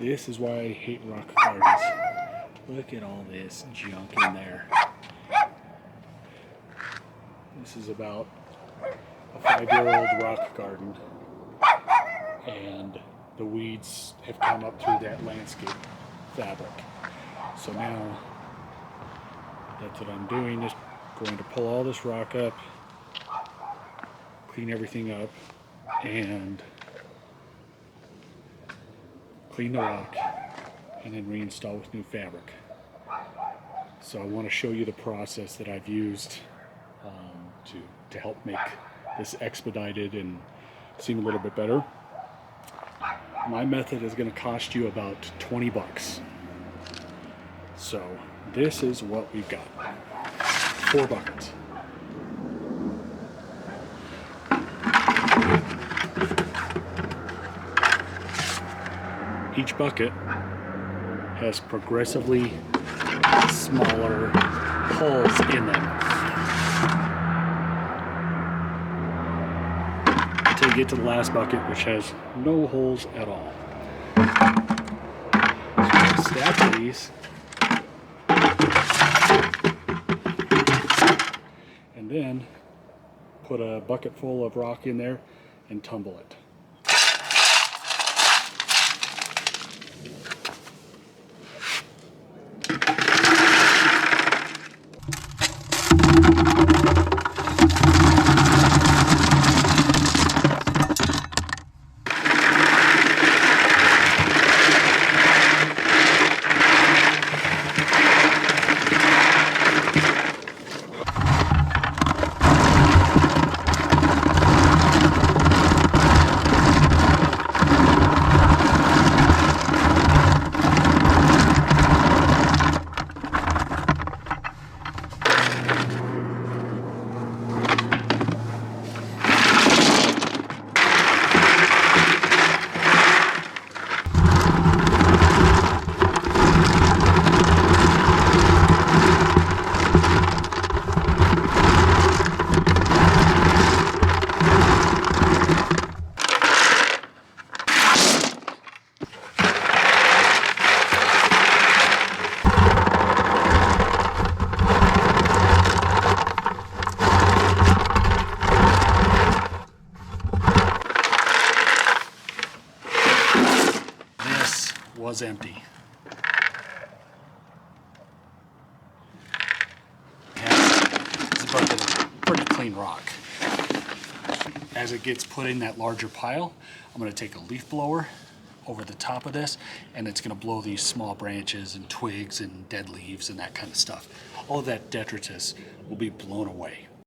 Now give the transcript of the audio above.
This is why I hate rock gardens. Look at all this junk in there. This is about a 5-year-old rock garden, and the weeds have come up through that landscape fabric. So now that's what I'm doing, is going to pull all this rock up, clean everything up, and clean the rock, and then reinstall with new fabric. So I want to show you the process that I've used to help make this expedited and seem a little bit better. My method is going to cost you about 20 bucks. So this is what we've got. 4 buckets. Each bucket has progressively smaller holes in them until you get to the last bucket, which has no holes at all. So stack these and then put a bucket full of rock in there and tumble it. Was empty. It's a bucket of pretty clean rock. As it gets put in that larger pile, I'm going to take a leaf blower over the top of this, and it's going to blow these small branches and twigs and dead leaves and that kind of stuff. All of that detritus will be blown away.